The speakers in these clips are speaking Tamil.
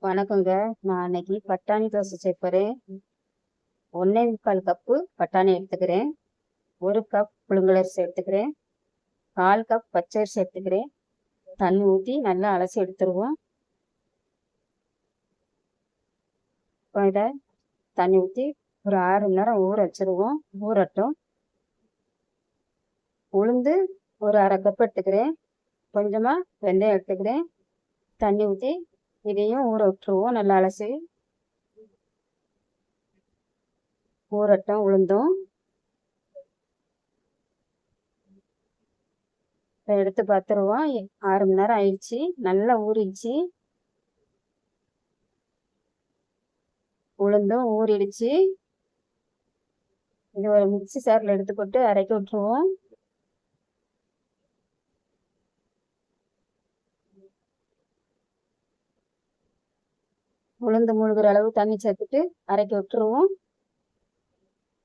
வணக்கங்க. நான் இன்னைக்கு பட்டாணி தோசை சேர்ப்பறேன். 1 1/4 கப்பு பட்டாணி எடுத்துக்கிறேன். 1 கப் புழுங்கலரிசி எடுத்துக்கிறேன். 1/4 கப் பச்சரிசி எடுத்துக்கிறேன். தண்ணி ஊற்றி நல்லா அலசி எடுத்துருவோம். இப்போ இதை தண்ணி ஊற்றி ஒரு 6 மணி நேரம் ஊற வச்சுருவோம். ஊறட்டும். உளுந்து ஒரு 1/2 கப் எடுத்துக்கிறேன். கொஞ்சமாக வெந்தயம் எடுத்துக்கிறேன். தண்ணி ஊற்றி இதையும் ஊற விட்டுருவோம். நல்லா அலசி ஊறட்டும். உளுந்தும் எடுத்து பார்த்துருவோம். 6 மணி நேரம் ஆயிடுச்சு. நல்லா ஊறிடுச்சு. உளுந்தும் ஊறிடுச்சு. இது ஒரு மிக்சி சாரில் எடுத்து போட்டு அரைக்க விட்டுருவோம். உளுந்து முழுகிற அளவு தண்ணி சேர்த்துட்டு அரைக்க விட்டுருவோம்.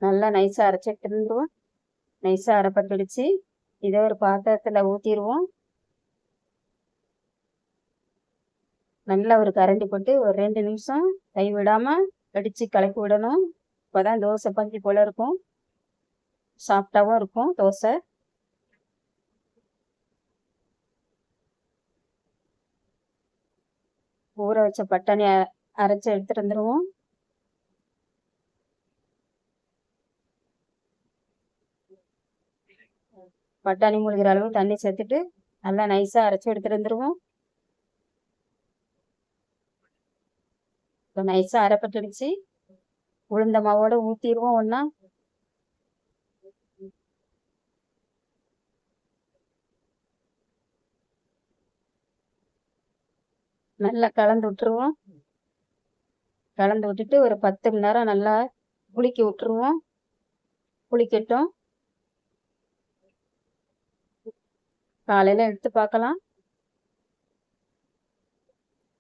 நல்லா நைஸாக அரைச்சிட்டு இருந்துருவோம். நைஸாக அரைப்பட்டுடுச்சு. இதை ஒரு பாத்திரத்தில் ஊற்றிடுவோம். நல்லா ஒரு கரண்டி போட்டு ஒரு 2 நிமிஷம் கை விடாமல் அடித்து கலக்கி விடணும். இப்போ தான் தோசை பஞ்சு போல் இருக்கும். சாஃப்டாகவும் இருக்கும் தோசை. ஊற வச்ச பட்டாணி அரைச்சி எடுத்துட்டு வந்துடுவோம். பட்டாணி மூழ்கிற அளவு தண்ணி சேர்த்துட்டு நல்லா நைஸாக அரைச்சி எடுத்துட்டு வந்துடுவோம். இப்போ நைஸாக அரைப்பட்டுடுச்சு. உளுந்த மாவோட ஊற்றிடுவோம் ஒன்றா. நல்லா கலந்து விட்டுருவோம். கலந்து விட்டுட்டு ஒரு 10 மணி நேரம் நல்லா புளிக்க விட்டுருவோம். புளிக்கட்டும். காலையில் எடுத்து பார்க்கலாம்.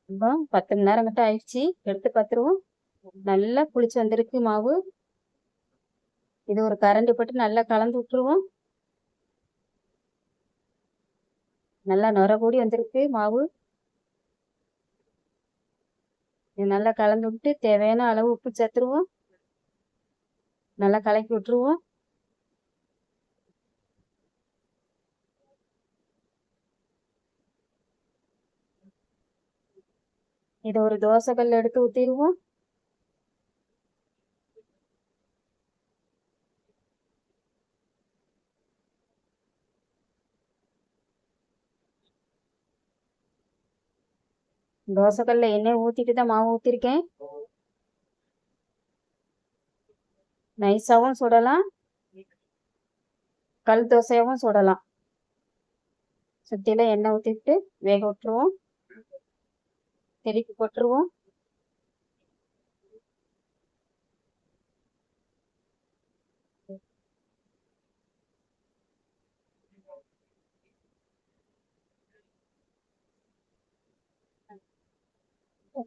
இப்போ 10 மணி நேரம் மட்டும் ஆயிடுச்சு. எடுத்து பார்த்துருவோம். நல்லா புளிச்சு வந்திருக்கு மாவு. இது ஒரு கரண்டி போட்டு நல்லா கலந்து விட்டுருவோம். நல்லா நுர கூடி வந்திருக்கு மாவு. இது நல்லா கலந்து விட்டு தேவையான அளவு உப்பு சேர்த்துருவோம். நல்லா கலக்கி விட்டுருவோம். இதை ஒரு தோசை கல் எடுத்து ஊற்றிடுவோம். தோசைக்கல்ல எண்ணெய் ஊற்றிட்டு தான் மாவு ஊற்றிருக்கேன். நைஸாகவும் சுடலாம், கல் தோசையாகவும் சுடலாம். சுற்றில எண்ணெய் ஊற்றிட்டு வேக விட்டுருவோம். திருப்பி போட்டுருவோம்.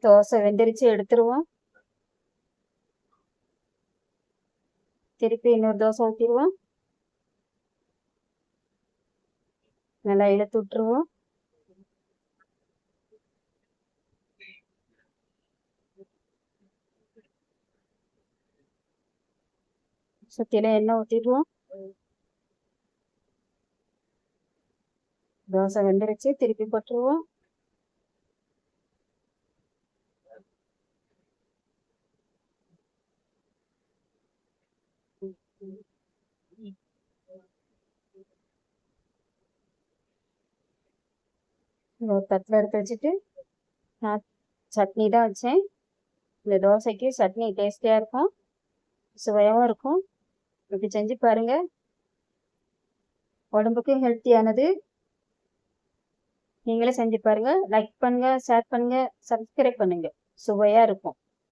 தோசை வெந்திரிச்சு எடுத்துருவோம். திருப்பி இன்னொரு தோசை ஊற்றிடுவோம். நல்லா இழுத்து விட்டுருவோம். சுற்றில எண்ணெய் ஊற்றிடுவோம். தோசை வெந்துருச்சு. திருப்பி போட்டுருவோம். ஒரு தட்டில் எடுத்து வச்சுட்டு நான் சட்னி தான் வச்சேன். இந்த தோசைக்கு சட்னி டேஸ்டியாக இருக்கும், சுவையாகவும் இருக்கும். இப்படி செஞ்சு பாருங்கள். உடம்புக்கும் ஹெல்த்தியானது. நீங்களே செஞ்சு பாருங்கள். லைக் பண்ணுங்கள், ஷேர் பண்ணுங்கள், சப்ஸ்கிரைப் பண்ணுங்கள். சுவையாக இருக்கும்.